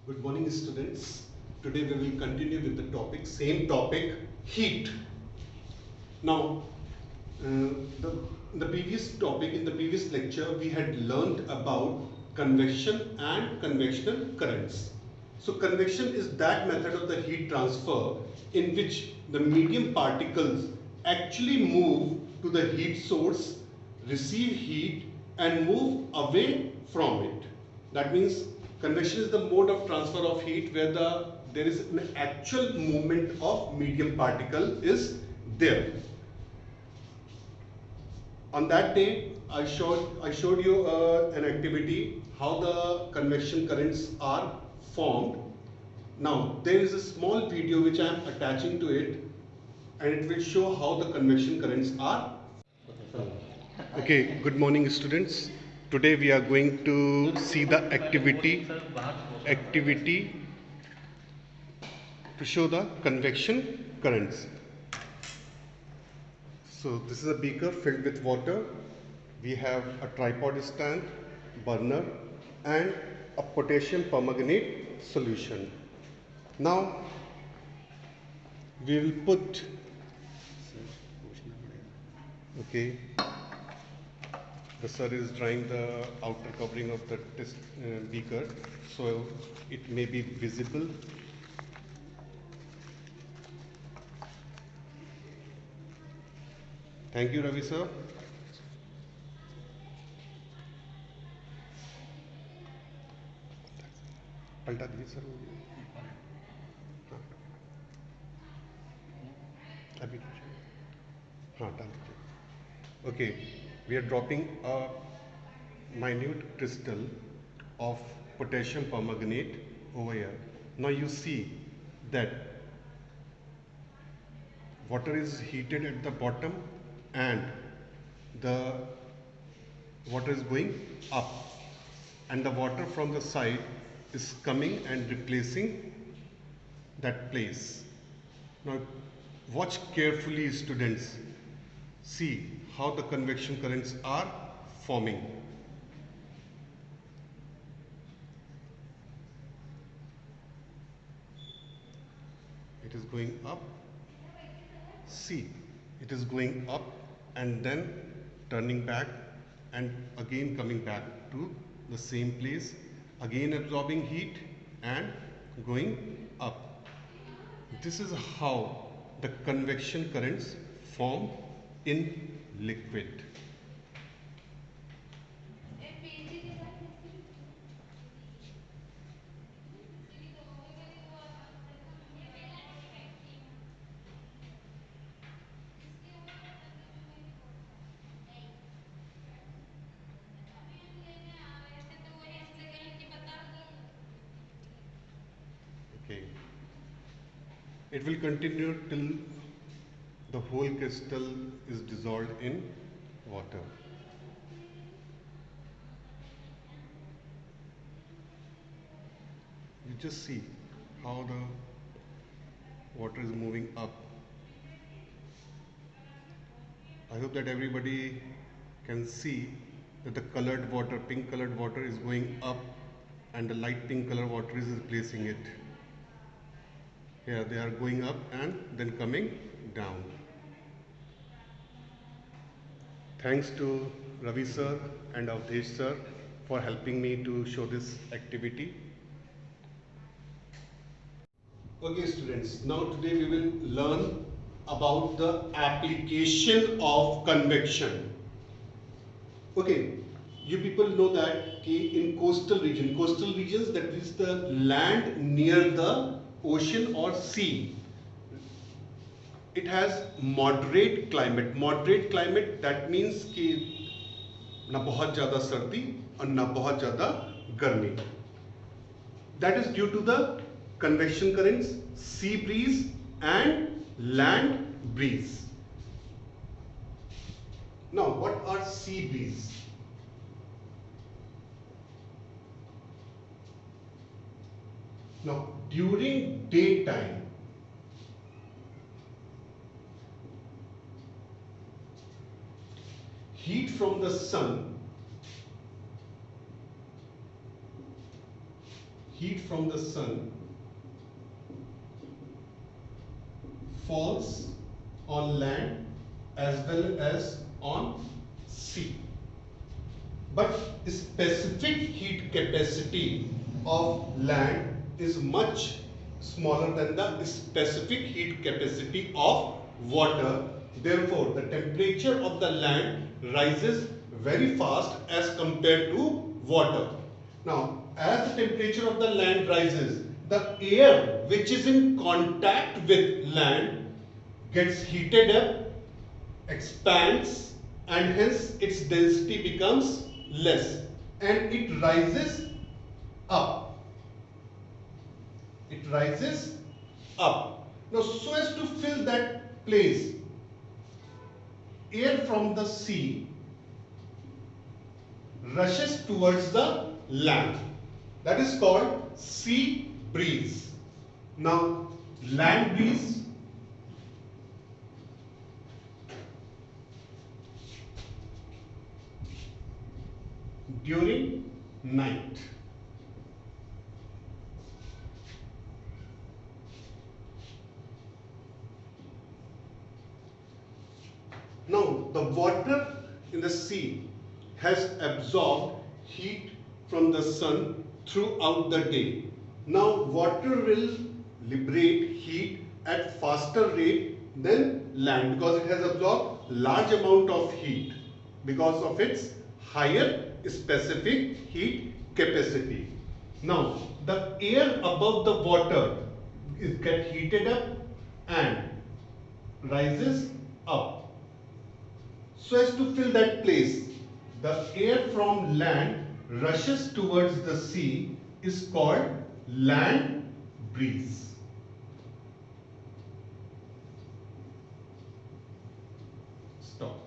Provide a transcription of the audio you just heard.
Good morning, students. Today we will continue with the topic, same topic, heat. Now, the previous topic, in the previous lecture, we had learned about convection and convectional currents. So, convection is that method of the heat transfer in which the medium particles actually move to the heat source, receive heat, and move away from it. That means convection is the mode of transfer of heat where there is an actual movement of medium particle is there. On that day, I showed you an activity how the convection currents are formed. Now there is a small video which I am attaching to it, and it will show how the convection currents are. Okay, good morning, students. Today we are going to see the activity to show the convection currents. So this is a beaker filled with water. We have a tripod stand, burner, and a potassium permanganate solution. Now we will put, okay, the sir is drying the outer covering of the test beaker, so it may be visible. Thank you, Ravi sir. पलटा दीजिए sir हाँ अभी हाँ डाल दीजिए okay, we are dropping a minute crystal of potassium permanganate over here. Now you see that water is heated at the bottom and the water is going up, and the water from the side is coming and replacing that place. Now watch carefully, students. See how the convection currents are forming. It is going up. See, it is going up and then turning back and again coming back to the same place, again absorbing heat and going up. This is how the convection currents form in liquid. Okay. It will continue till the whole crystal is dissolved in water. You just see how the water is moving up. I hope that everybody can see that the colored water, pink colored water is going up and the light pink color water is replacing it. Here they are going up and then coming down. Thanks to Ravi sir and Avdesh sir for helping me to show this activity. Okay students, now today we will learn about the application of convection. Okay, you people know that in coastal regions, that is the land near the ocean or sea, it has moderate climate. Moderate climate, that means कि ना बहुत ज़्यादा सर्दी और ना बहुत ज़्यादा गर्मी. That is due to the convection currents, sea breeze and land breeze. Now, what are sea breeze? Now, during daytime, heat from the sun heat from the sun falls on land as well as on sea. But specific heat capacity of land is much smaller than the specific heat capacity of water. Therefore, the temperature of the land rises very fast as compared to water. Now, as the temperature of the land rises, the air which is in contact with land gets heated up, expands, and hence its density becomes less and it rises up. It rises up. Now, so as to fill that place, air from the sea rushes towards the land. That is called sea breeze. Now, land breeze during night. Now, the water in the sea has absorbed heat from the sun throughout the day. Now, water will liberate heat at faster rate than land because it has absorbed large amount of heat because of its higher specific heat capacity. Now, the air above the water gets heated up and rises up. So as to fill that place, the air from land rushes towards the sea is called land breeze. Stop.